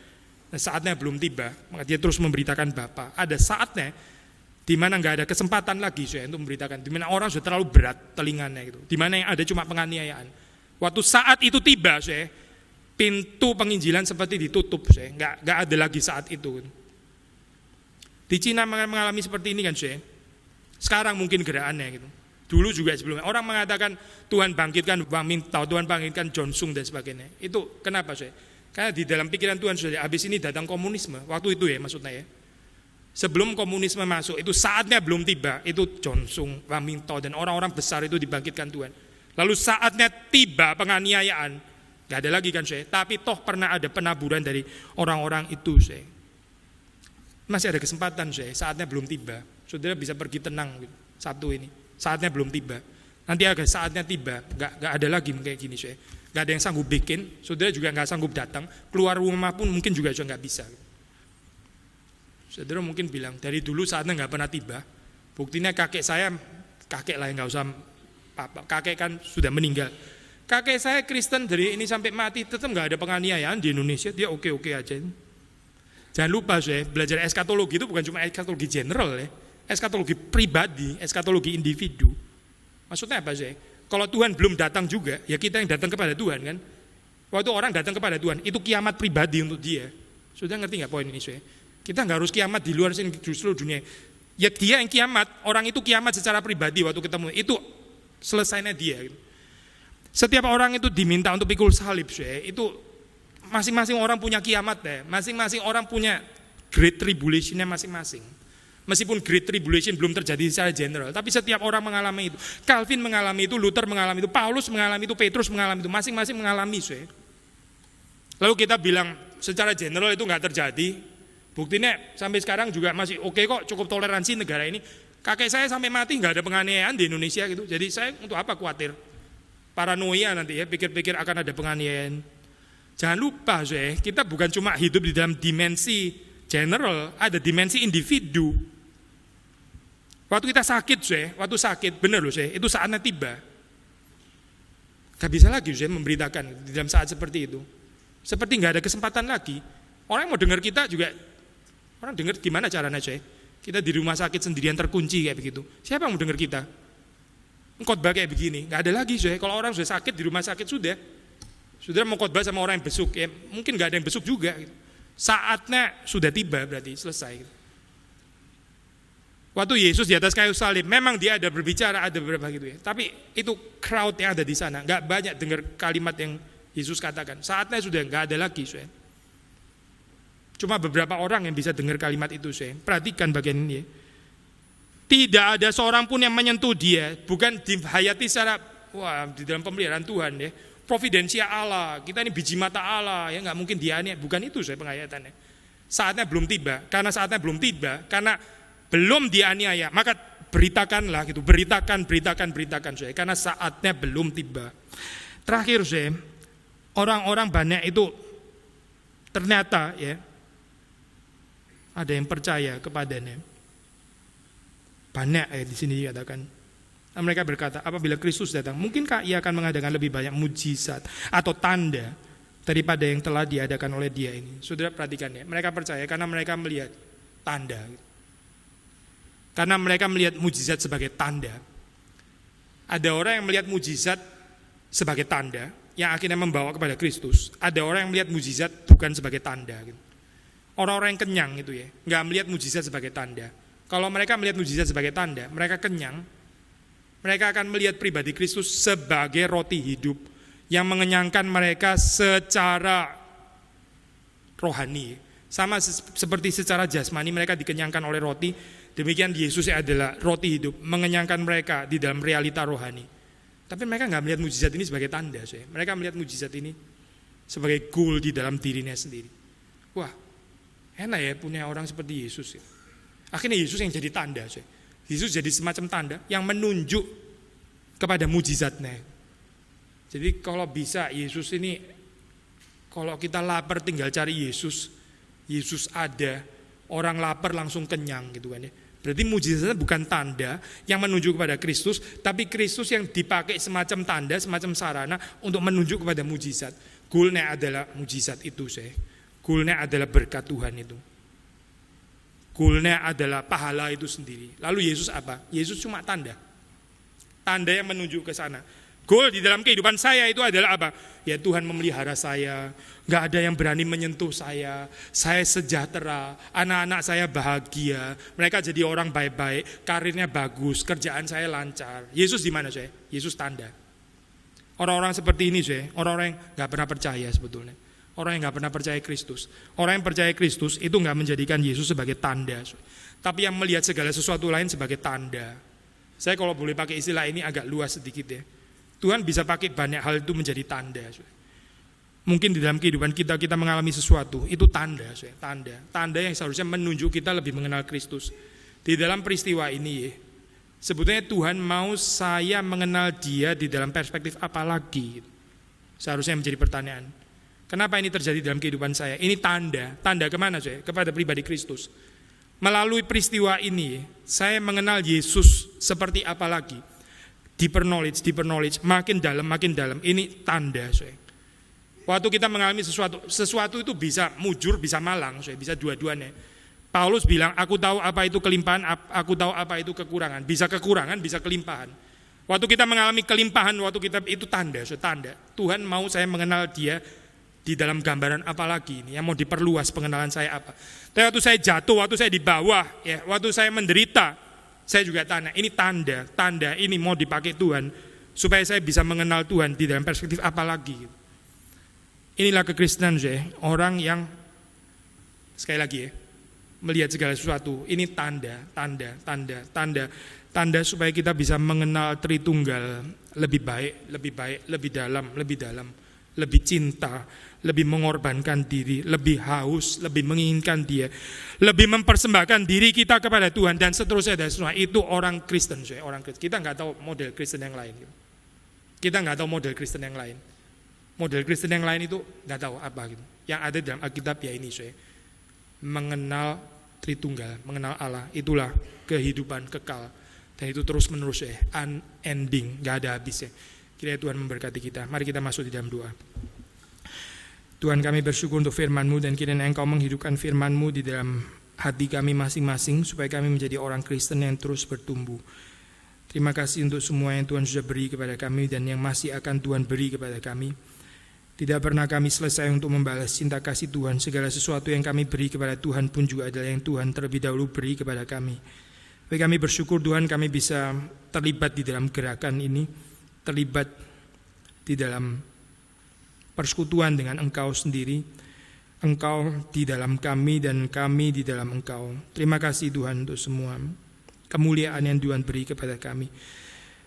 Nah, saatnya belum tiba, maka dia terus memberitakan Bapa. Ada saatnya di mana nggak ada kesempatan lagi untuk memberitakan, di mana orang sudah terlalu berat telinganya gitu, di mana yang ada cuma penganiayaan. Waktu saat itu tiba pintu penginjilan seperti ditutup, nggak ada lagi saat itu. Di Cina mengalami seperti ini kan, sekarang mungkin gerakannya gitu. Dulu juga sebelumnya orang mengatakan Tuhan bangkitkan Wang Mintao, Tuhan bangkitkan John Sung dan sebagainya. Itu kenapa Karena di dalam pikiran Tuhan sudah habis ini datang komunisme. Waktu itu ya maksudnya ya. Sebelum komunisme masuk, itu saatnya belum tiba. Itu John Sung, Wang Mintao dan orang-orang besar itu dibangkitkan Tuhan. Lalu saatnya tiba penganiayaan. Gak ada lagi kan tapi toh pernah ada penaburan dari orang-orang itu Masih ada kesempatan, saatnya belum tiba. Saudara bisa pergi tenang gitu. Sabtu ini, saatnya belum tiba. Nanti agak saatnya tiba, nggak ada lagi kayak gini, nggak ada yang sanggup bikin. Saudara juga nggak sanggup datang, keluar rumah pun mungkin juga nggak bisa. Saudara mungkin bilang dari dulu saatnya nggak pernah tiba. Buktinya kakek saya, kakek lah yang nggak usah papa, kakek kan sudah meninggal. Kakek saya Kristen dari ini sampai mati tetap nggak ada penganiayaan di Indonesia, dia oke-oke aja. Jangan lupa belajar eskatologi itu bukan cuma eskatologi general eskatologi pribadi, eskatologi individu. Maksudnya apa Kalau Tuhan belum datang juga, ya kita yang datang kepada Tuhan kan. Waktu orang datang kepada Tuhan, itu kiamat pribadi untuk dia. Sudah ngerti nggak poin ini Kita nggak harus kiamat di luar sini di seluruh dunia. Ya dia yang kiamat, orang itu kiamat secara pribadi waktu ketemu. Itu selesainya dia. Setiap orang itu diminta untuk pikul salib, itu masing-masing orang punya kiamat masing-masing orang punya great tribulation-nya masing-masing. Meskipun great tribulation belum terjadi secara general, tapi setiap orang mengalami itu. Calvin mengalami itu, Luther mengalami itu, Paulus mengalami itu, Petrus mengalami itu, masing-masing mengalami. Lalu kita bilang secara general itu nggak terjadi. Buktinya sampai sekarang juga masih oke kok, cukup toleransi negara ini. Kakek saya sampai mati nggak ada penganiayaan di Indonesia gitu. Jadi saya untuk apa khawatir? Paranoia nanti pikir-pikir akan ada penganiayaan. Jangan lupa kita bukan cuma hidup di dalam dimensi general, ada dimensi individu. Waktu kita sakit waktu sakit, benar itu saatnya tiba. Gak bisa lagi memberitakan di dalam saat seperti itu. Seperti gak ada kesempatan lagi. Orang yang mau dengar kita juga, orang dengar gimana caranya Kita di rumah sakit sendirian terkunci kayak begitu. Siapa yang mau dengar kita? Khotbah kayak begini, gak ada lagi Kalau orang sudah sakit di rumah sakit sudah mau khotbah sama orang yang besuk, ya mungkin gak ada yang besuk juga. Saatnya sudah tiba berarti selesai. Waktu Yesus di atas kayu salib, memang dia ada berbicara, ada beberapa gitu ya. Tapi itu crowd yang ada di sana, gak banyak dengar kalimat yang Yesus katakan. Saatnya sudah gak ada lagi. Cuma beberapa orang yang bisa dengar kalimat itu. Perhatikan bagian ini ya. Tidak ada seorang pun yang menyentuh dia, bukan dihayati secara di dalam pemeliharaan Tuhan ya. Providensia Allah, kita ini biji mata Allah, ya nggak mungkin dianiaya, bukan itu penghayatannya. Saatnya belum tiba, karena saatnya belum tiba, karena belum dianiaya, maka beritakanlah gitu, beritakan karena saatnya belum tiba. Terakhir orang-orang banyak itu ternyata ya ada yang percaya kepadanya. Banyak di sini dikatakan. Mereka berkata, apabila Kristus datang, mungkinkah ia akan mengadakan lebih banyak mujizat atau tanda daripada yang telah diadakan oleh dia ini? Saudara perhatikan ya, mereka percaya karena mereka melihat tanda. Karena mereka melihat mujizat sebagai tanda. Ada orang yang melihat mujizat sebagai tanda yang akhirnya membawa kepada Kristus. Ada orang yang melihat mujizat bukan sebagai tanda. Orang-orang yang kenyang itu ya, nggak melihat mujizat sebagai tanda. Kalau mereka melihat mujizat sebagai tanda, mereka kenyang. Mereka akan melihat pribadi Kristus sebagai roti hidup yang mengenyangkan mereka secara rohani. Sama seperti secara jasmani mereka dikenyangkan oleh roti, demikian Yesus adalah roti hidup, mengenyangkan mereka di dalam realita rohani. Tapi mereka nggak melihat mujizat ini sebagai tanda. Mereka melihat mujizat ini sebagai goal di dalam dirinya sendiri. Wah, enak ya punya orang seperti Yesus. Akhirnya Yesus yang jadi tanda. Yesus jadi semacam tanda yang menunjuk kepada mujizatnya. Jadi kalau bisa Yesus ini, kalau kita lapar tinggal cari Yesus, Yesus ada, orang lapar langsung kenyang gitu kan ya. Berarti mujizatnya bukan tanda yang menunjuk kepada Kristus, tapi Kristus yang dipakai semacam tanda, semacam sarana untuk menunjuk kepada mujizat. Goalnya adalah mujizat itu Goalnya adalah berkat Tuhan itu. Goalnya adalah pahala itu sendiri. Lalu Yesus apa? Yesus cuma tanda. Tanda yang menunjuk ke sana. Goal di dalam kehidupan saya itu adalah apa? Ya Tuhan memelihara saya. Gak ada yang berani menyentuh saya. Saya sejahtera. Anak-anak saya bahagia. Mereka jadi orang baik-baik. Karirnya bagus. Kerjaan saya lancar. Yesus di mana saya? Yesus tanda. Orang-orang seperti ini orang-orang yang gak pernah percaya sebetulnya. Orang yang gak pernah percaya Kristus. Orang yang percaya Kristus itu gak menjadikan Yesus sebagai tanda, tapi yang melihat segala sesuatu lain sebagai tanda. Saya kalau boleh pakai istilah ini agak luas sedikit ya. Tuhan bisa pakai banyak hal itu menjadi tanda. mungkin di dalam kehidupan kita mengalami sesuatu, itu tanda yang seharusnya menunjuk kita lebih mengenal Kristus. Di dalam peristiwa ini, sebetulnya Tuhan mau saya mengenal Dia di dalam perspektif apa lagi? Seharusnya menjadi pertanyaan. Kenapa ini terjadi dalam kehidupan saya? Ini tanda kemana saya? Kepada pribadi Kristus. Melalui peristiwa ini, saya mengenal Yesus seperti apa lagi? Deeper knowledge, makin dalam. Ini tanda saya. Waktu kita mengalami sesuatu itu bisa mujur, bisa malang, bisa dua-duanya. Paulus bilang, aku tahu apa itu kelimpahan, aku tahu apa itu kekurangan. Bisa kekurangan, bisa kelimpahan. Waktu kita mengalami kelimpahan, itu tanda. Tuhan mau saya mengenal Dia di dalam gambaran apa lagi ini, yang mau diperluas pengenalan saya apa. Tapi waktu saya jatuh, waktu saya di bawah, waktu saya menderita, saya juga tanya, ini tanda ini mau dipakai Tuhan supaya saya bisa mengenal Tuhan di dalam perspektif apa lagi. Inilah kekristenan, orang yang sekali lagi melihat segala sesuatu. Ini tanda supaya kita bisa mengenal Tritunggal lebih baik, lebih dalam, lebih cinta, lebih mengorbankan diri, lebih haus, lebih menginginkan Dia, lebih mempersembahkan diri kita kepada Tuhan, dan seterusnya. Itu orang Kristen, orang Kristen. Kita nggak tahu model Kristen yang lain. Model Kristen yang lain itu nggak tahu apa gitu. Yang ada dalam Alkitab ini, mengenal Tritunggal, mengenal Allah. Itulah kehidupan kekal, dan itu terus menerus, unending, nggak ada habisnya. Kiranya Tuhan memberkati kita. Mari kita masuk di dalam doa. Tuhan, kami bersyukur untuk firman-Mu, dan kiranya Engkau menghidupkan firman-Mu di dalam hati kami masing-masing, supaya kami menjadi orang Kristen yang terus bertumbuh. Terima kasih untuk semua yang Tuhan sudah beri kepada kami, dan yang masih akan Tuhan beri kepada kami. Tidak pernah kami selesai untuk membalas cinta kasih Tuhan. Segala sesuatu yang kami beri kepada Tuhan pun juga adalah yang Tuhan terlebih dahulu beri kepada kami. Tapi kami bersyukur Tuhan, kami bisa terlibat di dalam gerakan ini, terlibat di dalam persekutuan dengan Engkau sendiri. Engkau di dalam kami dan kami di dalam Engkau. Terima kasih Tuhan untuk semua kemuliaan yang Tuhan beri kepada kami.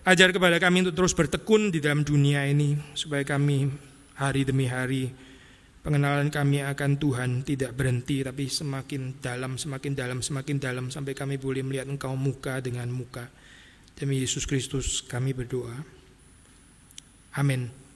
Ajar kepada kami untuk terus bertekun di dalam dunia ini, supaya kami hari demi hari pengenalan kami akan Tuhan tidak berhenti, tapi semakin dalam, sampai kami boleh melihat Engkau muka dengan muka. Demi Yesus Kristus kami berdoa. Amin.